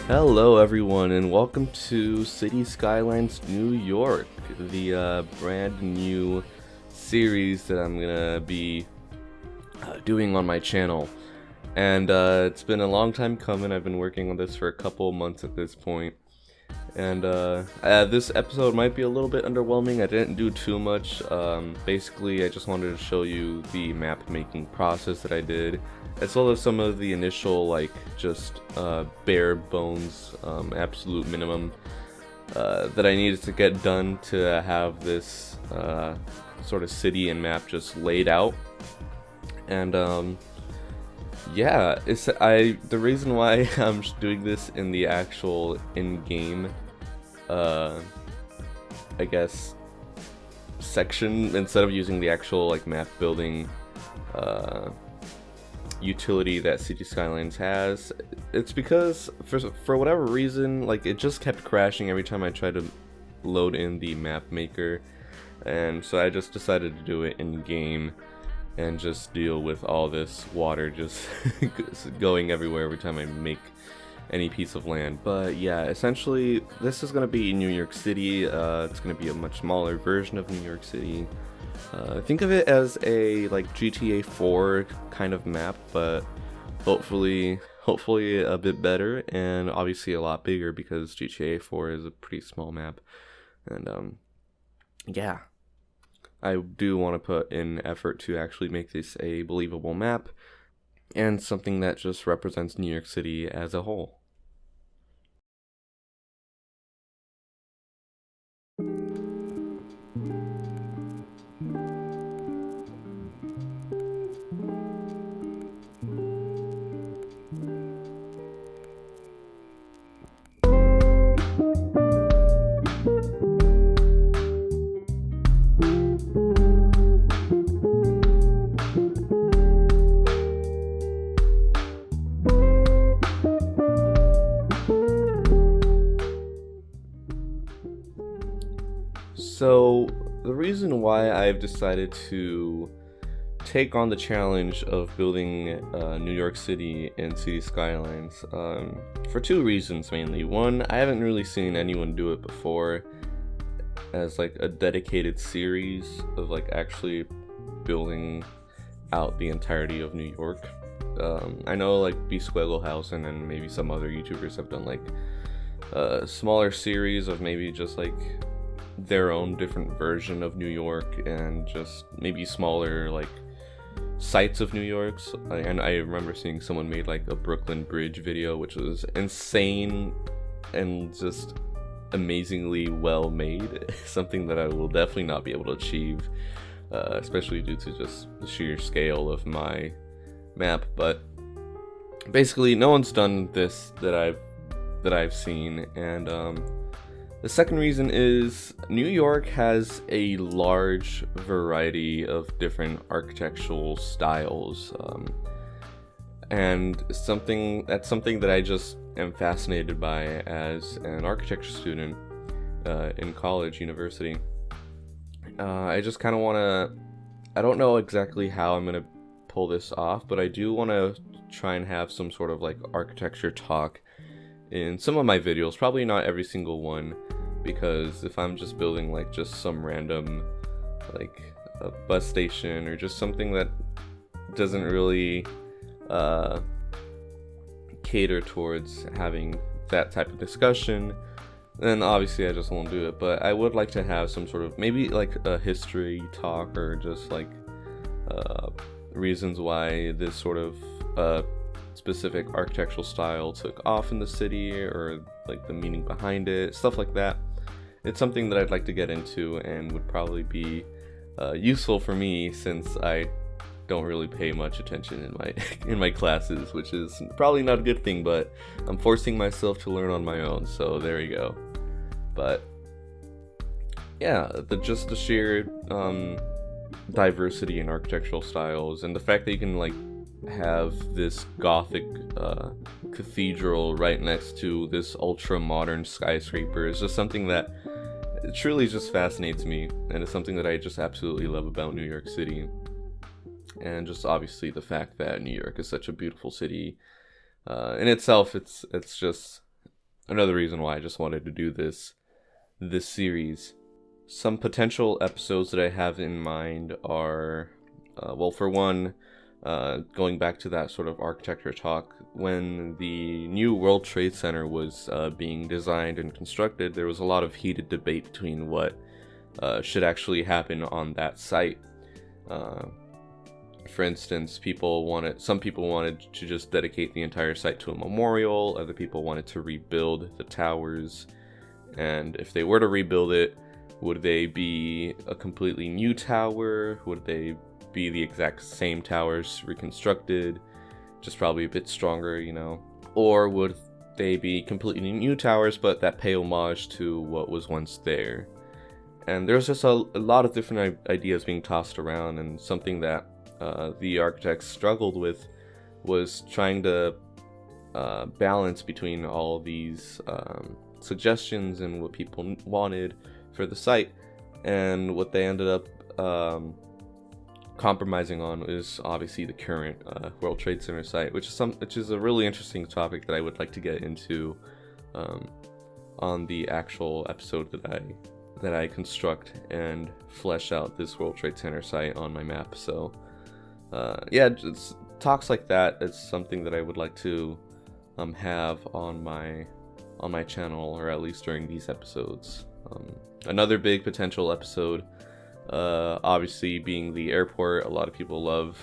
Hello, everyone, and welcome to City Skylines New York, the brand new series that I'm gonna be doing on my channel. And it's been a long time coming. I've been working on this for a couple months at this point. And this episode might be a little bit underwhelming. I didn't do too much. Basically, I just wanted to show you the map making process that I did, as well as some of the initial, just bare bones, absolute minimum that I needed to get done to have this sort of city and map just laid out. And yeah, the reason why I'm doing this in the actual in-game I guess section instead of using the actual map building utility that City Skylines has, it's because for whatever reason it just kept crashing every time I tried to load in the map maker, and so I just decided to do it in game and just deal with all this water just going everywhere every time I make any piece of land. But yeah, essentially this is going to be New York City. It's going to be a much smaller version of New York City. Think of it as a GTA 4 kind of map, but hopefully a bit better, and obviously a lot bigger because GTA 4 is a pretty small map. And yeah, I do want to put in effort to actually make this a believable map and something that just represents New York City as a whole. So the reason why I've decided to take on the challenge of building New York City and City Skylines, for two reasons mainly. One, I haven't really seen anyone do it before as a dedicated series of actually building out the entirety of New York. I know B Squigglehausen and maybe some other YouTubers have done a smaller series of maybe just their own different version of New York, and just maybe smaller sites of New York. And I remember seeing someone made a Brooklyn Bridge video, which was insane and just amazingly well made. Something that I will definitely not be able to achieve, especially due to just the sheer scale of my map. But basically no one's done this that I've seen. And the second reason is New York has a large variety of different architectural styles, and something that I just am fascinated by as an architecture student in university. I just kind of want to, I don't know exactly how I'm going to pull this off, but I do want to try and have some sort of architecture talk in some of my videos, probably not every single one, because if I'm just building just some random a bus station or just something that doesn't really cater towards having that type of discussion, then obviously I just won't do it. But I would like to have some sort of maybe a history talk, or just reasons why this sort of specific architectural style took off in the city, or the meaning behind it, stuff like that. It's something that I'd like to get into and would probably be useful for me, since I don't really pay much attention in my classes, which is probably not a good thing, but I'm forcing myself to learn on my own, so there you go. But yeah, just the sheer diversity in architectural styles, and the fact that you can have this gothic cathedral right next to this ultra modern skyscraper is just something that truly just fascinates me, and it's something that I just absolutely love about New York City. And just obviously the fact that New York is such a beautiful city in itself. It's just another reason why I just wanted to do this series. Some potential episodes that I have in mind are, well, for one, going back to that sort of architecture talk, when the new World Trade Center was being designed and constructed, there was a lot of heated debate between what should actually happen on that site. For instance, some people wanted to just dedicate the entire site to a memorial, other people wanted to rebuild the towers, and if they were to rebuild it, would they be a completely new tower? Would they be the exact same towers reconstructed, just probably a bit stronger, Or would they be completely new towers but that pay homage to what was once there? And there's just a lot of different ideas being tossed around, and something that the architects struggled with was trying to balance between all these suggestions and what people wanted for the site, and what they ended up compromising on is obviously the current World Trade Center site, which is a really interesting topic that I would like to get into on the actual episode that I construct and flesh out this World Trade Center site on my map. So yeah, just talks like that. It's something that I would like to have on my channel, or at least during these episodes. Another big potential episode, obviously being the airport. A lot of people love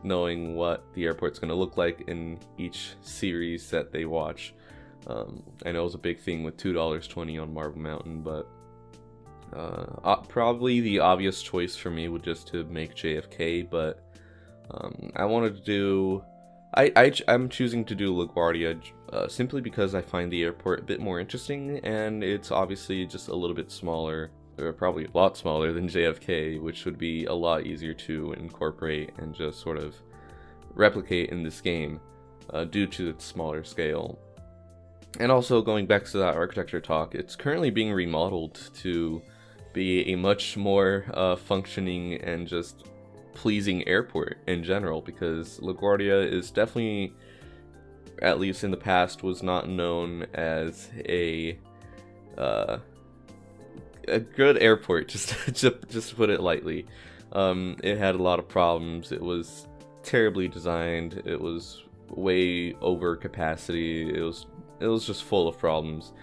knowing what the airport's going to look like in each series that they watch. I know it's a big thing with $2.20 on Marble Mountain, but probably the obvious choice for me would just to make JFK, but I wanted to do... I'm choosing to do LaGuardia simply because I find the airport a bit more interesting, and it's obviously just a little bit smaller, or probably a lot smaller than JFK, which would be a lot easier to incorporate and just sort of replicate in this game due to its smaller scale. And also, going back to that architecture talk, it's currently being remodeled to be a much more functioning and just pleasing airport in general, because LaGuardia is definitely, at least in the past, was not known as a good airport, just to put it lightly. It had a lot of problems. It was terribly designed. It was way over capacity. It was just full of problems,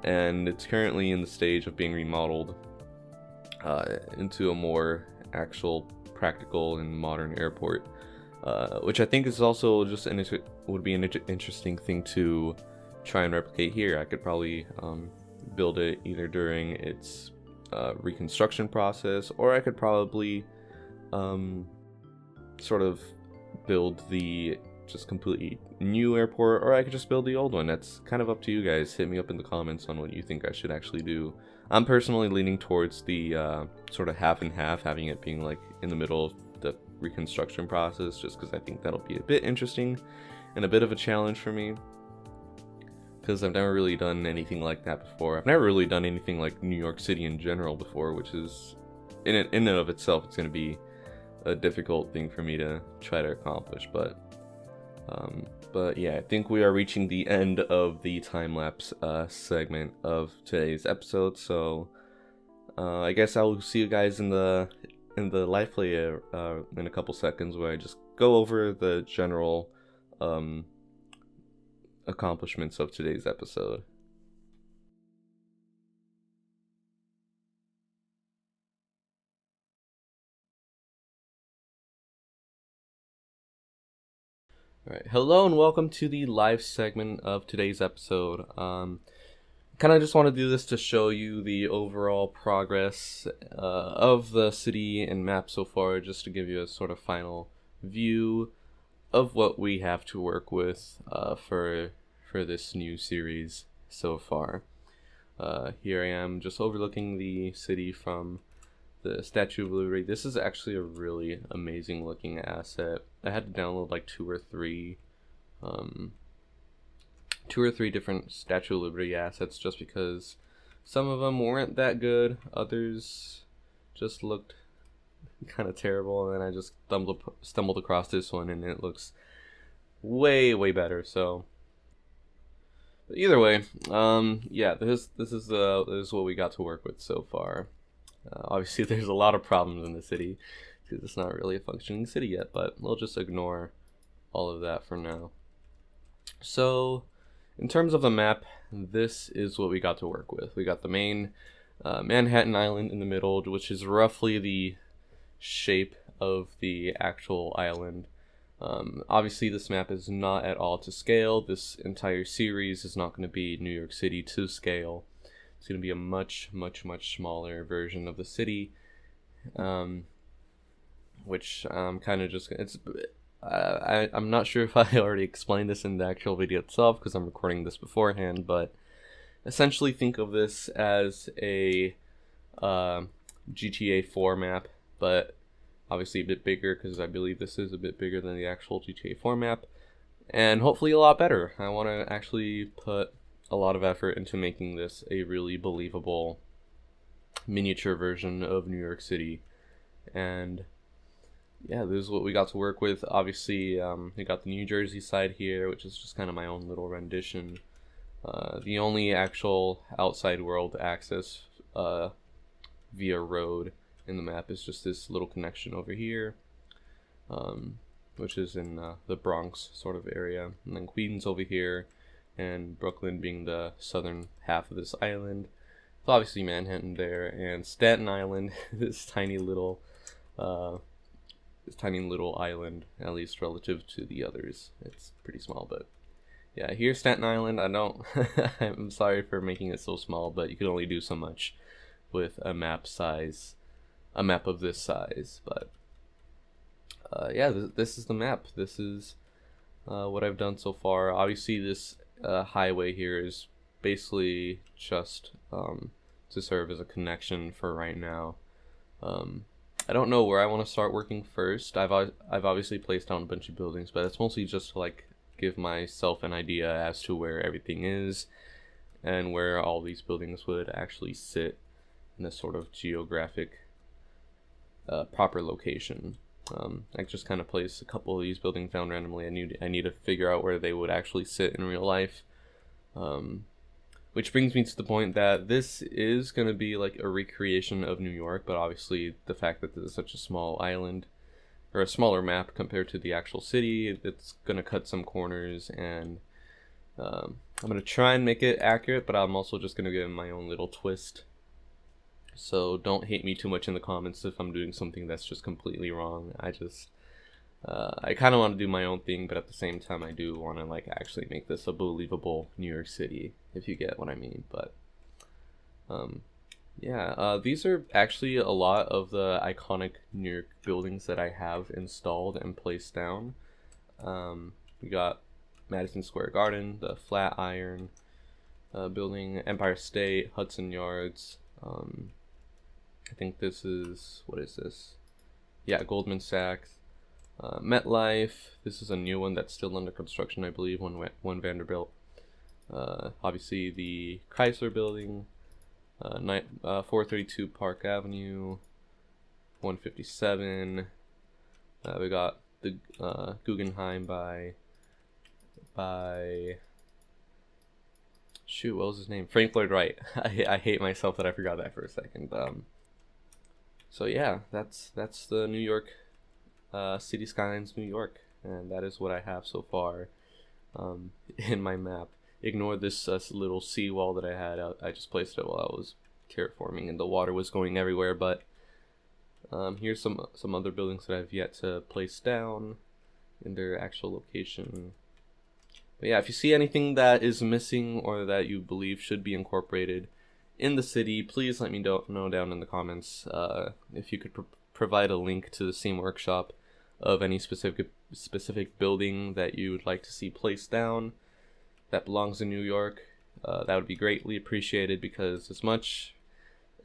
and it's currently in the stage of being remodeled into a more actual practical and modern airport, which I think is also just would be an interesting thing to try and replicate here. I could probably build it either during its reconstruction process, or I could probably sort of build the just completely new airport, or I could just build the old one. That's kind of up to you guys. Hit me up in the comments on what you think I should actually do. I'm personally leaning towards the sort of half and half, having it being like in the middle of the reconstruction process, just because I think that'll be a bit interesting and a bit of a challenge for me, because I've never really done anything like that before. I've never really done anything like New York City in general before, which is in and of itself, it's going to be a difficult thing for me to try to accomplish. But yeah, I think we are reaching the end of the time-lapse segment of today's episode, so I guess I'll see you guys in the live play in a couple seconds, where I just go over the general accomplishments of today's episode. Alright, hello and welcome to the live segment of today's episode. Kind of just want to do this to show you the overall progress of the city and map so far, just to give you a sort of final view of what we have to work with for this new series so far. Here I am just overlooking the city from the Statue of Liberty. This is actually a really amazing looking asset. I had to download like two or three different Statue of Liberty assets, just because some of them weren't that good, others just looked kind of terrible, and then I just stumbled across this one, and it looks way better. So Either way, yeah, this is what we got to work with so far. Obviously, there's a lot of problems in the city because it's not really a functioning city yet, but we'll just ignore all of that for now. So, in terms of the map, this is what we got to work with. We got the main Manhattan Island in the middle, which is roughly the shape of the actual island. Obviously, this map is not at all to scale. This entire series is not going to be New York City to scale. It's going to be a much, much, much smaller version of the city, which kind of just it's. I'm not sure if I already explained this in the actual video itself because I'm recording this beforehand, but essentially think of this as a GTA 4 map, but obviously a bit bigger because I believe this is a bit bigger than the actual GTA 4 map, and hopefully a lot better. I want to actually put a lot of effort into making this a really believable miniature version of New York City, and yeah, this is what we got to work with. Obviously, we got the New Jersey side here, which is just kind of my own little rendition. The only actual outside world access via road in the map is just this little connection over here, which is in the Bronx sort of area, and then Queens over here, and Brooklyn being the southern half of this island. So obviously Manhattan there, and Staten Island, this tiny little island, at least relative to the others. It's pretty small, but yeah, here's Staten Island. I don't I'm sorry for making it so small, but you can only do so much with a map of this size. But yeah, this is the map. This is what I've done so far. Obviously, this highway here is basically just to serve as a connection for right now. I don't know where I want to start working first. I've obviously placed down a bunch of buildings, but it's mostly just to like give myself an idea as to where everything is and where all these buildings would actually sit in a sort of geographic proper location. I just kind of placed a couple of these buildings down randomly. I need to figure out where they would actually sit in real life. Which brings me to the point that this is going to be like a recreation of New York, but obviously the fact that this is such a small island, or a smaller map compared to the actual city, it's going to cut some corners, and I'm going to try and make it accurate, but I'm also just going to give my own little twist. So don't hate me too much in the comments if I'm doing something that's just completely wrong. I kind of want to do my own thing, but at the same time I do want to like actually make this a believable New York City, if you get what I mean. But yeah, these are actually a lot of the iconic New York buildings that I have installed and placed down. We got Madison Square Garden, the Flatiron building, Empire State, Hudson Yards. I think this is, what is this? Yeah, Goldman Sachs. MetLife. This is a new one that's still under construction, I believe. One Vanderbilt. Obviously the Chrysler Building, 432 Park Avenue, 157. We got the Guggenheim by shoot, what was his name? Frank Lloyd Wright. I hate myself that I forgot that for a second. So yeah, that's the New York. City Skylines, New York, and that is what I have so far in my map. Ignore this little seawall that I had. I just placed it while I was terraforming, and the water was going everywhere. But here's some other buildings that I've yet to place down in their actual location. But yeah, if you see anything that is missing or that you believe should be incorporated in the city, please let me know down in the comments. If you could provide a link to the Steam Workshop of any specific building that you would like to see placed down that belongs in New York, that would be greatly appreciated, because as much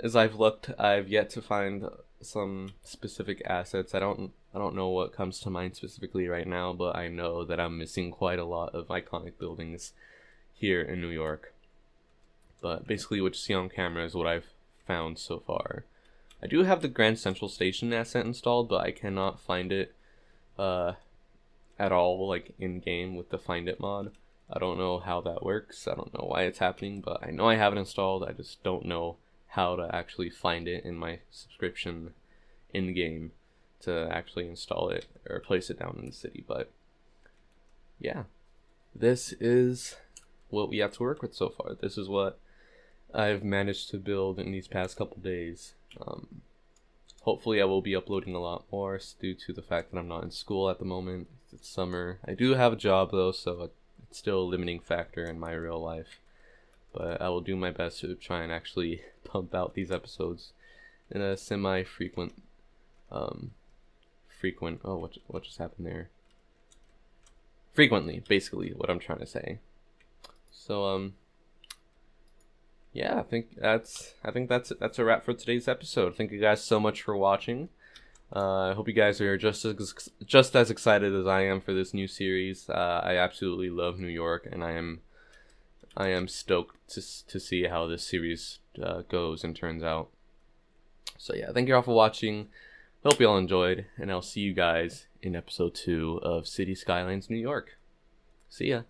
as I've looked, I've yet to find some specific assets. I don't know what comes to mind specifically right now, but I know that I'm missing quite a lot of iconic buildings here in New York. But basically what you see on camera is what I've found so far. I do have the Grand Central Station asset installed, but I cannot find it at all, like in game with the Find It mod. I don't know how that works. I don't know why it's happening, but I know I have it installed. I just don't know how to actually find it in my subscription in game to actually install it or place it down in the city. But yeah, this is what we have to work with so far. This is what I've managed to build in these past couple days. Hopefully I will be uploading a lot more due to the fact that I'm not in school at the moment. It's summer. I do have a job though, so it's still a limiting factor in my real life. But I will do my best to try and actually pump out these episodes in a semi-frequent, oh, what just happened there? Frequently, basically, what I'm trying to say. So, yeah, I think that's a wrap for today's episode. Thank you guys so much for watching. I hope you guys are just as excited as I am for this new series. I absolutely love New York, and I am stoked to see how this series goes and turns out. So yeah, thank you all for watching. Hope you all enjoyed, and I'll see you guys in episode 2 of City Skylines New York. See ya.